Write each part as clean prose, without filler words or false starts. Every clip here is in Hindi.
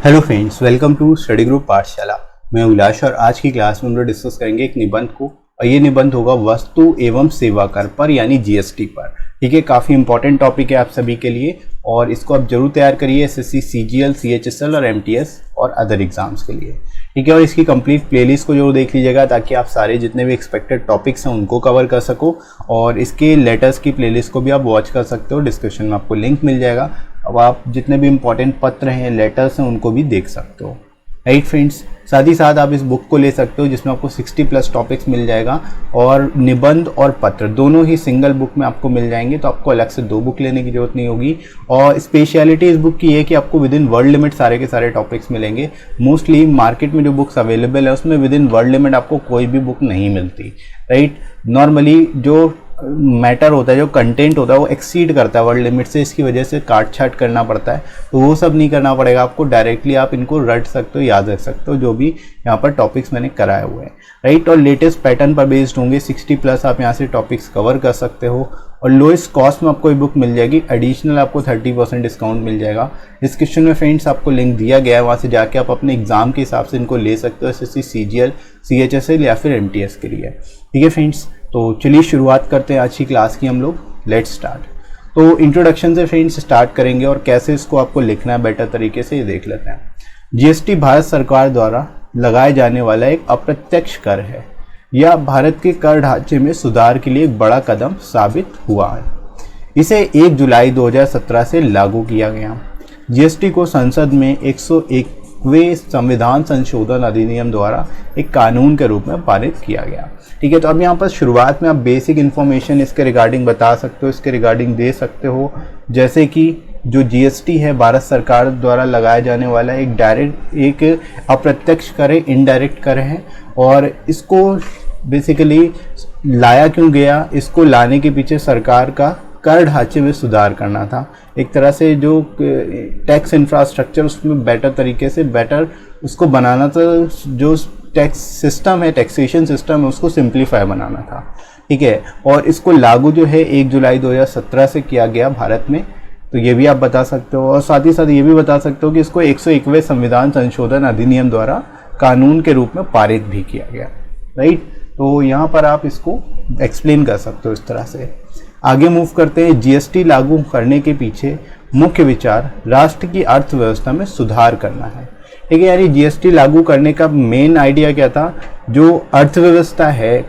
Hello friends, welcome to study group Pathshala. मैं उल्लास और आज की क्लास में हम लोग डिस्कस करेंगे एक निबंध को, और ये निबंध होगा वस्तु एवं सेवा कर पर यानी जीएसटी पर। ठीक है, काफ़ी इंपॉर्टेंट टॉपिक है आप सभी के लिए और इसको आप जरूर तैयार करिए एसएससी, सीजीएल, सीएचएसएल और एमटीएस और अदर एग्जाम्स के लिए। ठीक है, और इसकी कंप्लीट प्लेलिस्ट को जरूर देख लीजिएगा ताकि आप सारे जितने भी एक्सपेक्टेड टॉपिक्स हैं उनको कवर कर सको, और इसके लेटर्स की प्लेलिस्ट को भी आप वॉच कर सकते हो। डिस्क्रिप्शन में आपको लिंक मिल जाएगा। अब आप जितने भी इंपॉर्टेंट पत्र हैं, लेटर्स हैं, उनको भी देख सकते हो। राइट फ्रेंड्स, साथ ही साथ आप इस बुक को ले सकते हो जिसमें आपको 60+ टॉपिक्स मिल जाएगा, और निबंध और पत्र दोनों ही सिंगल बुक में आपको मिल जाएंगे, तो आपको अलग से 2 बुक लेने की जरूरत नहीं होगी। और स्पेशलिटी इस बुक की है कि आपको विद इन वर्ड लिमिट सारे के सारे टॉपिक्स मिलेंगे। मोस्टली मार्केट में जो बुक्स अवेलेबल है उसमें विद इन वर्ड लिमिट आपको कोई भी बुक नहीं मिलती। राइट, नॉर्मली जो मैटर होता है, जो कंटेंट होता है, वो एक्सीड करता है वर्ड लिमिट से, इसकी वजह से काट छाट करना पड़ता है। तो वो सब नहीं करना पड़ेगा आपको, डायरेक्टली आप इनको रट सकते हो, याद रख सकते हो, जो भी यहाँ पर टॉपिक्स मैंने कराए हुए हैं। राइट, और लेटेस्ट पैटर्न पर बेस्ड होंगे। 60+ आप यहाँ से टॉपिक्स कवर कर सकते हो, और लोएस्ट कॉस्ट में आपको ये बुक मिल जाएगी। एडिशनल आपको 30% डिस्काउंट मिल जाएगा। डिस्क्रिप्शन में फ्रेंड्स आपको लिंक दिया गया है, वहाँ से जाके आप अपने एग्जाम के हिसाब से इनको ले सकते हो, एसएससी, सीजीएल, सीएचएसएल या फिर एमटीएस के लिए। ठीक है फ्रेंड्स, तो चलिए शुरुआत करते हैं आज की क्लास की हम लोग। Let's start. तो इंट्रोडक्शन से फ्रेंड्स स्टार्ट करेंगे, और कैसे इसको आपको लिखना है बेटर तरीके से ये देख लेते हैं। जीएसटी भारत सरकार द्वारा लगाए जाने वाला एक अप्रत्यक्ष कर है। यह भारत के कर ढांचे में सुधार के लिए एक बड़ा कदम साबित हुआ है। इसे 1 जुलाई 2017 से लागू किया गया। जीएसटी को संसद में 101वें संविधान संशोधन अधिनियम द्वारा एक कानून के रूप में पारित किया गया। ठीक है, तो अब यहाँ पर शुरुआत में आप बेसिक इन्फॉर्मेशन इसके रिगार्डिंग बता सकते हो, इसके रिगार्डिंग दे सकते हो, जैसे कि जो जीएसटी है भारत सरकार द्वारा लगाया जाने वाला एक डायरेक्ट, एक अप्रत्यक्ष कर है, इनडायरेक्ट कर है, और इसको बेसिकली लाया क्यों गया, इसको लाने के पीछे सरकार का कर ढांचे में सुधार करना था। एक तरह से जो टैक्स इंफ्रास्ट्रक्चर उसमें बेटर तरीके से बेटर उसको बनाना था, जो टैक्स सिस्टम है, टैक्सेशन सिस्टम है, उसको सिंप्लीफाई बनाना था। ठीक है, और इसको लागू जो है 1 जुलाई 2017 से किया गया भारत में, तो ये भी आप बता सकते हो। और साथ ही साथ ये भी बता सकते हो कि इसको 101वें संविधान संशोधन अधिनियम द्वारा कानून के रूप में पारित भी किया गया। राइट, तो यहाँ पर आप इसको एक्सप्लेन कर सकते हो इस तरह से। आगे मूव करते हैं। जीएसटी लागू करने के पीछे मुख्य विचार राष्ट्र की अर्थव्यवस्था में सुधार करना है। ठीक है, यानी जीएसटी लागू करने का मेन आइडिया क्या था, जो अर्थव्यवस्था है,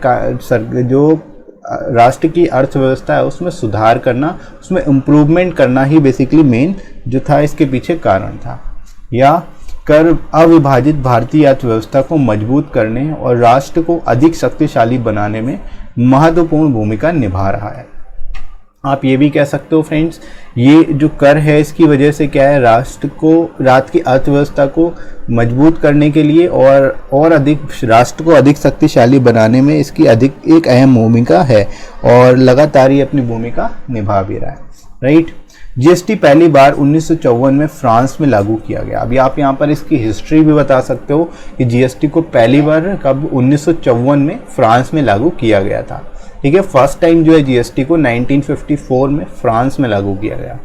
जो राष्ट्र की अर्थव्यवस्था है उसमें सुधार करना, उसमें इम्प्रूवमेंट करना ही बेसिकली मेन जो था इसके पीछे कारण था। या कर अविभाजित भारतीय अर्थव्यवस्था को मजबूत करने और राष्ट्र को अधिक शक्तिशाली बनाने में महत्वपूर्ण भूमिका निभा रहा है। आप ये भी कह सकते हो फ्रेंड्स, ये जो कर है इसकी वजह से क्या है, राष्ट्र की अर्थव्यवस्था को मजबूत करने के लिए और अधिक राष्ट्र को अधिक शक्तिशाली बनाने में इसकी अधिक एक अहम भूमिका है, और लगातार ये अपनी भूमिका निभा भी रहा है। राइट, जीएसटी पहली बार 1954 में फ्रांस में लागू किया गया। अभी आप यहाँ पर इसकी हिस्ट्री भी बता सकते हो कि जीएसटी को पहली बार कब 1954 में फ्रांस में लागू किया गया था। ठीक है, फर्स्ट टाइम जो है जीएसटी को 1954 में फ्रांस में लागू किया गया।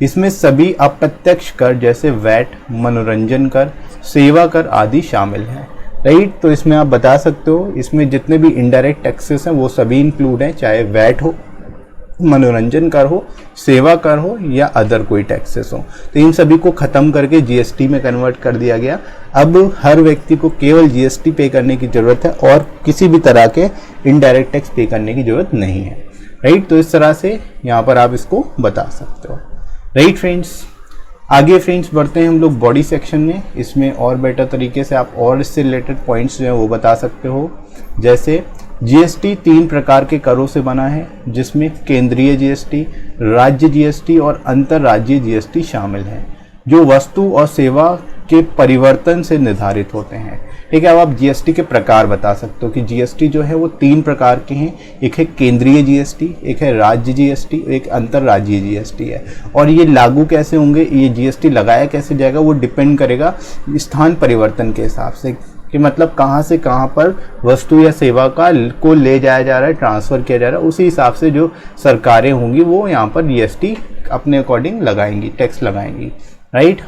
इसमें सभी अप्रत्यक्ष कर जैसे वैट, मनोरंजन कर, सेवा कर आदि शामिल हैं। राइट, तो इसमें आप बता सकते हो इसमें जितने भी इनडायरेक्ट टैक्सेस हैं वो सभी इंक्लूड हैं, चाहे वैट हो, मनोरंजन कर हो, सेवा कर हो या अदर कोई टैक्सेस हो। तो इन सभी को ख़त्म करके जीएसटी में कन्वर्ट कर दिया गया। अब हर व्यक्ति को केवल जीएसटी पे करने की ज़रूरत है और किसी भी तरह के इनडायरेक्ट टैक्स पे करने की ज़रूरत नहीं है। राइट, तो इस तरह से यहाँ पर आप इसको बता सकते हो। राइट फ्रेंड्स, आगे फ्रेंड्स बढ़ते हैं हम लोग बॉडी सेक्शन में। इसमें और बेटर तरीके से आप और इससे रिलेटेड पॉइंट्स जो हैं वो बता सकते हो। जैसे जीएसटी 3 प्रकार के करों से बना है, जिसमें केंद्रीय जीएसटी, राज्य जीएसटी और अंतर्राज्यीय जीएसटी शामिल हैं, जो वस्तु और सेवा के परिवर्तन से निर्धारित होते हैं। ठीक है, अब आप जीएसटी के प्रकार बता सकते हो कि जीएसटी जो है वो 3 प्रकार के हैं। एक है केंद्रीय जीएसटी, एक है राज्य जीएसटी, एक अंतर्राज्यीय जीएसटी है। और ये लागू कैसे होंगे, ये जीएसटी लगाया कैसे जाएगा, वो डिपेंड करेगा स्थान परिवर्तन के हिसाब से, कि मतलब कहाँ से कहाँ पर वस्तु या सेवा को ले जाया जा रहा है, ट्रांसफ़र किया जा रहा है, उसी हिसाब से जो सरकारें होंगी वो यहाँ पर जीएसटी अपने अकॉर्डिंग लगाएंगी, टैक्स लगाएंगी। राइट,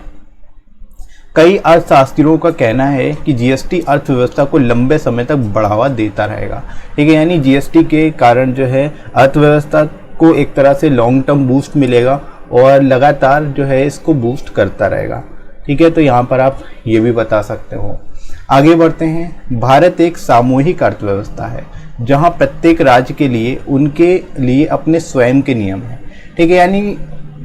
कई अर्थशास्त्रियों का कहना है कि जीएसटी अर्थव्यवस्था को लंबे समय तक बढ़ावा देता रहेगा। ठीक है, यानी जीएसटी के कारण जो है अर्थव्यवस्था को एक तरह से लॉन्ग टर्म बूस्ट मिलेगा और लगातार जो है इसको बूस्ट करता रहेगा। ठीक है, तो यहाँ पर आप ये भी बता सकते हो। आगे बढ़ते हैं। भारत एक सामूहिक अर्थव्यवस्था है जहाँ प्रत्येक राज्य के लिए उनके लिए अपने स्वयं के नियम हैं। ठीक है, यानी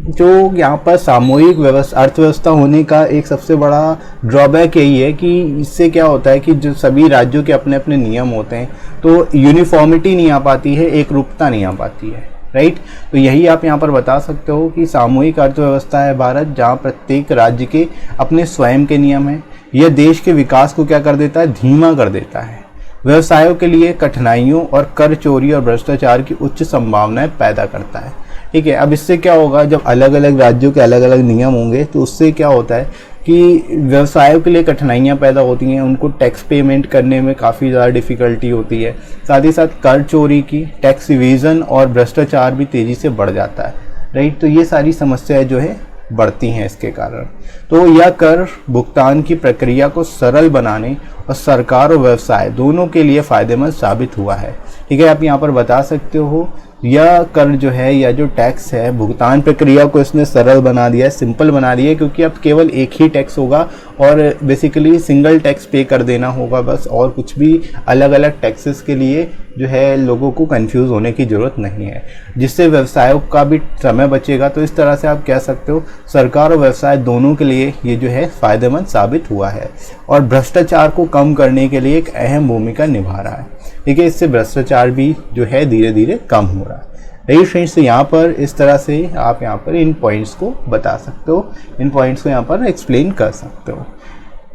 जो यहाँ पर सामूहिक अर्थव्यवस्था होने का एक सबसे बड़ा ड्रॉबैक यही है कि इससे क्या होता है कि जो सभी राज्यों के अपने अपने नियम होते हैं तो यूनिफॉर्मिटी नहीं आ पाती है, एक रूपता नहीं आ पाती है। राइट, तो यही आप यहाँ पर बता सकते हो कि सामूहिक अर्थव्यवस्था है भारत, जहाँ प्रत्येक राज्य के अपने स्वयं के नियम हैं। यह देश के विकास को क्या कर देता है, धीमा कर देता है। व्यवसायों के लिए कठिनाइयों और कर चोरी और भ्रष्टाचार की उच्च संभावनाएं पैदा करता है। ठीक है, अब इससे क्या होगा, जब अलग अलग राज्यों के अलग अलग नियम होंगे तो उससे क्या होता है कि व्यवसायों के लिए कठिनाइयाँ पैदा होती हैं, उनको टैक्स पेमेंट करने में काफ़ी ज़्यादा डिफ़िकल्टी होती है। साथ ही साथ कर चोरी की, टैक्स इवेजन और भ्रष्टाचार भी तेज़ी से बढ़ जाता है। राइट, तो ये सारी समस्याएं जो है बढ़ती हैं इसके कारण। तो यह कर भुगतान की प्रक्रिया को सरल बनाने और सरकार और व्यवसाय दोनों के लिए फ़ायदेमंद साबित हुआ है। ठीक है, आप यहाँ पर बता सकते हो यह कर जो है या जो टैक्स है भुगतान प्रक्रिया को इसने सरल बना दिया है, सिंपल बना दिया है, क्योंकि अब केवल एक ही टैक्स होगा और बेसिकली सिंगल टैक्स पे कर देना होगा बस, और कुछ भी अलग अलग टैक्सेस के लिए जो है लोगों को कंफ्यूज होने की ज़रूरत नहीं है, जिससे व्यवसायों का भी समय बचेगा। तो इस तरह से आप कह सकते हो सरकार और व्यवसाय दोनों के लिए ये जो है फ़ायदेमंद साबित हुआ है और भ्रष्टाचार को कम करने के लिए एक अहम भूमिका निभा रहा है। ठीक है, इससे भ्रष्टाचार भी जो है धीरे धीरे कम हो रहा है। राइट फ्रेंड्स, तो यहाँ पर इस तरह से आप यहाँ पर इन पॉइंट्स को बता सकते हो, इन पॉइंट्स को यहाँ पर एक्सप्लेन कर सकते हो।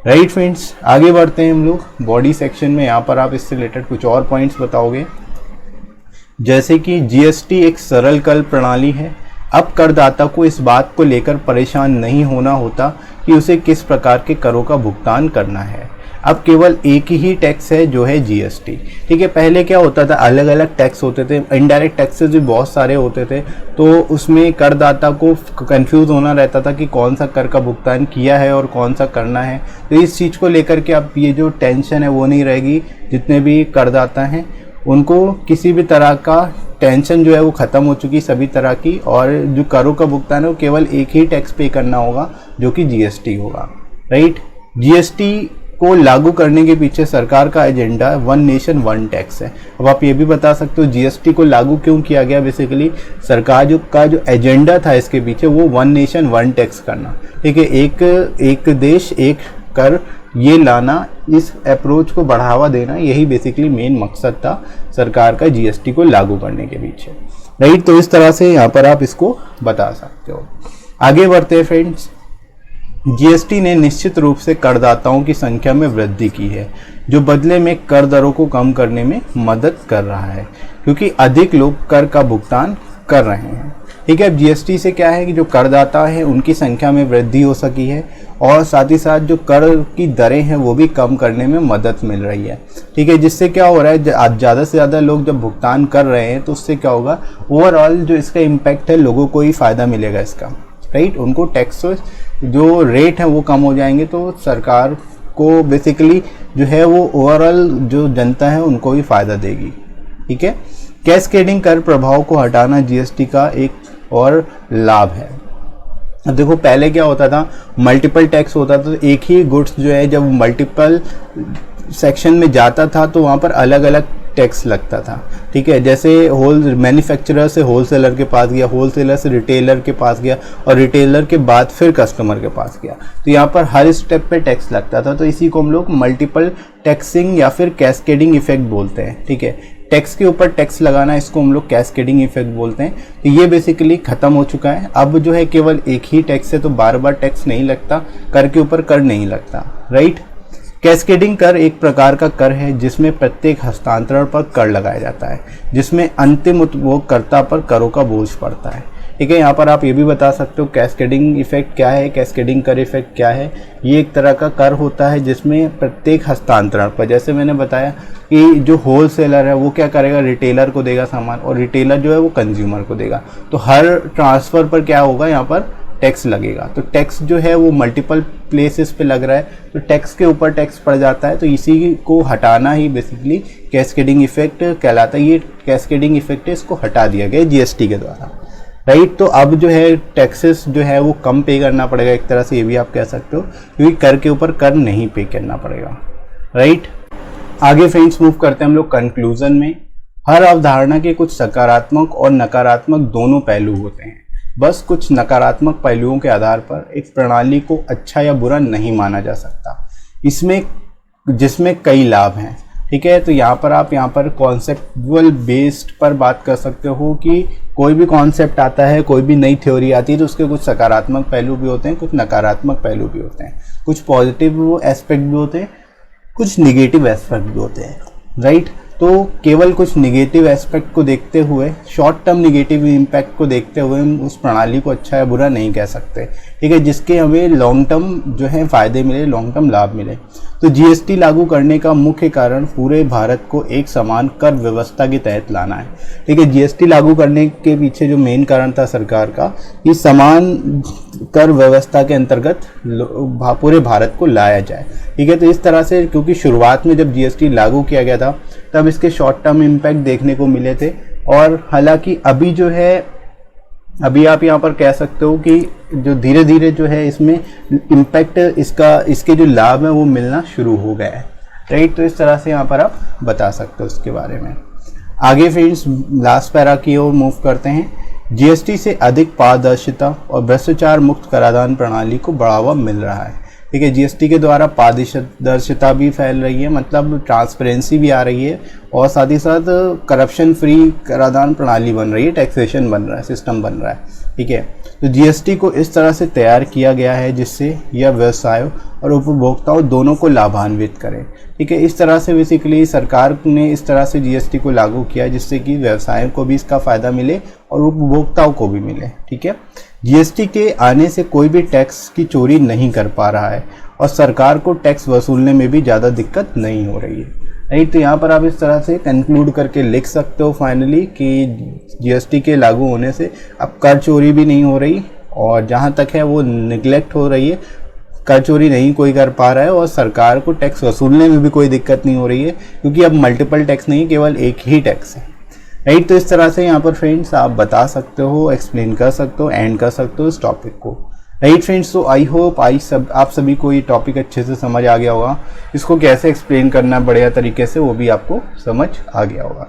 राइट फ्रेंड्स, आगे बढ़ते हैं हम लोग बॉडी सेक्शन में। यहाँ पर आप इससे रिलेटेड कुछ और पॉइंट्स बताओगे, जैसे कि जीएसटी एक सरल कर प्रणाली है। अब करदाता को इस बात को लेकर परेशान नहीं होना होता कि उसे किस प्रकार के करों का भुगतान करना है। अब केवल एक ही टैक्स है जो है जीएसटी। ठीक है, पहले क्या होता था, अलग अलग टैक्स होते थे, इनडायरेक्ट टैक्सेस भी बहुत सारे होते थे, तो उसमें करदाता को कंफ्यूज होना रहता था कि कौन सा कर का भुगतान किया है और कौन सा करना है। तो इस चीज़ को लेकर के अब ये जो टेंशन है वो नहीं रहेगी। जितने भी करदाता हैं उनको किसी भी तरह का टेंशन जो है वो ख़त्म हो चुकी सभी तरह की, और जो करों का भुगतान है वो केवल एक ही टैक्स पे करना होगा जो कि जीएसटी होगा। राइट, जीएसटी को लागू करने के पीछे सरकार का agenda one nation one tax है। अब आप ये भी बता सकते हो जीएसटी को लागू क्यों किया गया। बेसिकली सरकार का जो एजेंडा था इसके पीछे वो वन नेशन वन टैक्स करना। ठीक है, एक देश एक कर ये लाना, इस अप्रोच को बढ़ावा देना, यही बेसिकली मेन मकसद था सरकार का जीएसटी को लागू करने के पीछे। राइट, तो इस तरह से यहाँ पर आप इसको बता सकते हो। आगे बढ़ते हैं फ्रेंड्स। जीएसटी ने निश्चित रूप से करदाताओं की संख्या में वृद्धि की है, जो बदले में कर दरों को कम करने में मदद कर रहा है, क्योंकि अधिक लोग कर का भुगतान कर रहे हैं। ठीक है, अब जीएसटी से क्या है कि जो करदाता है उनकी संख्या में वृद्धि हो सकी है, और साथ ही साथ जो कर की दरें हैं वो भी कम करने में मदद मिल रही है। ठीक है, जिससे क्या हो रहा है, ज़्यादा से ज़्यादा लोग जब भुगतान कर रहे हैं तो उससे क्या होगा, ओवरऑल जो इसका इम्पैक्ट है लोगों को ही फ़ायदा मिलेगा इसका। राइट, उनको टैक्स जो रेट है वो कम हो जाएंगे, तो सरकार को बेसिकली जो है वो ओवरऑल जो जनता है उनको भी फ़ायदा देगी। ठीक है, कैस्केडिंग कर प्रभाव को हटाना जीएसटी का एक और लाभ है। अब देखो पहले क्या होता था, मल्टीपल टैक्स होता था, तो एक ही गुड्स जो है जब मल्टीपल सेक्शन में जाता था तो वहाँ पर अलग अलग टैक्स लगता था। ठीक है, जैसे मैन्युफैक्चरर से होलसेलर के पास गया, होलसेलर से रिटेलर के पास गया, और रिटेलर के बाद फिर कस्टमर के पास गया, तो यहाँ पर हर स्टेप पे टैक्स लगता था। तो इसी को हम लोग मल्टीपल टैक्सिंग या फिर कैस्केडिंग इफेक्ट बोलते हैं। ठीक है, टैक्स के ऊपर टैक्स लगाना, इसको हम लोग कैस्केडिंग इफेक्ट बोलते हैं। तो ये बेसिकली ख़त्म हो चुका है। अब जो है केवल एक ही टैक्स है, तो बार बार टैक्स नहीं लगता, कर के ऊपर कर नहीं लगता। राइट, कैस्केडिंग कर एक प्रकार का कर है जिसमें प्रत्येक हस्तांतरण पर कर लगाया जाता है, जिसमें अंतिम उपभोगकर्ता पर करों का बोझ पड़ता है। ठीक है, यहाँ पर आप ये भी बता सकते हो कैस्केडिंग इफेक्ट क्या है, कैस्केडिंग कर इफेक्ट क्या है। ये एक तरह का कर होता है जिसमें प्रत्येक हस्तांतरण पर, जैसे मैंने बताया कि जो होलसेलर है वो क्या करेगा, रिटेलर को देगा सामान, और रिटेलर जो है वो कंज्यूमर को देगा। तो हर ट्रांसफ़र पर क्या होगा, यहाँ पर टैक्स लगेगा। तो टैक्स जो है वो मल्टीपल प्लेसेस पे लग रहा है, तो टैक्स के ऊपर टैक्स पड़ जाता है, तो इसी को हटाना ही बेसिकली कैस्केडिंग इफेक्ट कहलाता है। ये कैस्केडिंग इफेक्ट है, इसको हटा दिया गया जीएसटी के द्वारा, राइट। तो अब जो है टैक्सेस जो है वो कम पे करना पड़ेगा एक तरह से, ये भी आप कह सकते हो, क्योंकि कर के ऊपर कर नहीं पे करना पड़ेगा, राइट। आगे फ्रेंड्स मूव करते हैं हम लोग कंक्लूजन में। हर अवधारणा के कुछ सकारात्मक और नकारात्मक दोनों पहलू होते हैं। बस कुछ नकारात्मक पहलुओं के आधार पर एक प्रणाली को अच्छा या बुरा नहीं माना जा सकता, जिसमें कई लाभ हैं, ठीक है। तो यहाँ पर कॉन्सेप्चुअल बेस्ड पर बात कर सकते हो कि कोई भी कॉन्सेप्ट आता है, कोई भी नई थ्योरी आती है, तो उसके कुछ सकारात्मक पहलू भी होते हैं, कुछ नकारात्मक पहलू भी होते हैं, कुछ पॉजिटिव एस्पेक्ट भी होते हैं, कुछ निगेटिव एस्पेक्ट भी होते हैं, राइट। तो केवल कुछ निगेटिव एस्पेक्ट को देखते हुए, शॉर्ट टर्म निगेटिव इम्पैक्ट को देखते हुए हम उस प्रणाली को अच्छा या बुरा नहीं कह सकते, ठीक है, जिसके हमें लॉन्ग टर्म जो है फ़ायदे मिले, लॉन्ग टर्म लाभ मिले। तो जीएसटी लागू करने का मुख्य कारण पूरे भारत को एक समान कर व्यवस्था के तहत लाना है, ठीक है। जीएसटी लागू करने के पीछे जो मेन कारण था सरकार का, कि समान कर व्यवस्था के अंतर्गत पूरे भारत को लाया जाए, ठीक है। तो इस तरह से, क्योंकि शुरुआत में जब जीएसटी लागू किया गया था तब इसके शॉर्ट टर्म इम्पैक्ट देखने को मिले थे, और हालांकि अभी जो है, अभी आप यहाँ पर कह सकते हो कि जो धीरे धीरे जो है इसमें इम्पैक्ट इसके जो लाभ है वो मिलना शुरू हो गया है, राइट। तो इस तरह से यहाँ पर आप बता सकते हो इसके बारे में। आगे फ्रेंड्स लास्ट पैरा की ओर मूव करते हैं। जीएसटी से अधिक पारदर्शिता और भ्रष्टाचार मुक्त कराधान प्रणाली को बढ़ावा मिल रहा है, ठीक है। जीएसटी के द्वारा पारदर्शिता भी फैल रही है, मतलब ट्रांसपेरेंसी भी आ रही है, और साथ ही साथ करप्शन फ्री कराधान प्रणाली बन रही है, टैक्सेशन बन रहा है, सिस्टम बन रहा है, ठीक है। तो जीएसटी को इस तरह से तैयार किया गया है जिससे यह व्यवसायों और उपभोक्ताओं दोनों को लाभान्वित करे, ठीक है। इस तरह से बेसिकली सरकार ने इस तरह से जीएसटी को लागू किया जिससे कि व्यवसायों को भी इसका फ़ायदा मिले और उपभोक्ताओं को भी मिले, ठीक है। जीएसटी के आने से कोई भी टैक्स की चोरी नहीं कर पा रहा है और सरकार को टैक्स वसूलने में भी ज़्यादा दिक्कत नहीं हो रही है, राइट। तो यहाँ पर आप इस तरह से कंक्लूड करके लिख सकते हो फाइनली कि जीएसटी के लागू होने से अब कर चोरी भी नहीं हो रही, और जहाँ तक है वो निगलेक्ट हो रही है, कर चोरी नहीं कोई कर पा रहा है, और सरकार को टैक्स वसूलने में भी कोई दिक्कत नहीं हो रही है, क्योंकि अब मल्टीपल टैक्स नहीं, केवल एक ही टैक्स है, राइट। तो इस तरह से यहाँ पर फ्रेंड्स आप बता सकते हो, एक्सप्लेन कर सकते हो, एंड कर सकते हो इस टॉपिक को, राइट फ्रेंड्स। तो आई होप आप सभी को ये टॉपिक अच्छे से समझ आ गया होगा, इसको कैसे एक्सप्लेन करना है बढ़िया तरीके से वो भी आपको समझ आ गया होगा,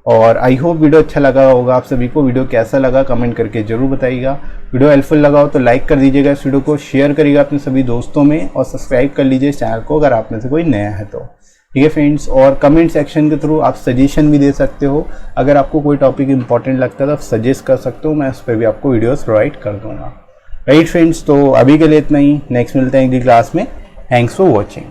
और आई होप वीडियो अच्छा लगा होगा आप सभी को। वीडियो कैसा लगा कमेंट करके जरूर बताइएगा। वीडियो हेल्पफुल लगा हो तो लाइक कर दीजिएगा, इस वीडियो को शेयर करिएगा अपने सभी दोस्तों में, और सब्सक्राइब कर लीजिए चैनल को अगर आप में से कोई नया है तो, ठीक है फ्रेंड्स। और कमेंट सेक्शन के थ्रू आप सजेशन भी दे सकते हो, अगर आपको कोई टॉपिक इंपॉर्टेंट लगता है तो आप सजेस्ट कर सकते हो, मैं उस पर भी आपको वीडियोस प्रोवाइड कर दूंगा, राइट फ्रेंड्स। तो अभी के लिए इतना ही, नेक्स्ट मिलते हैं अगली क्लास में। Thanks for watching.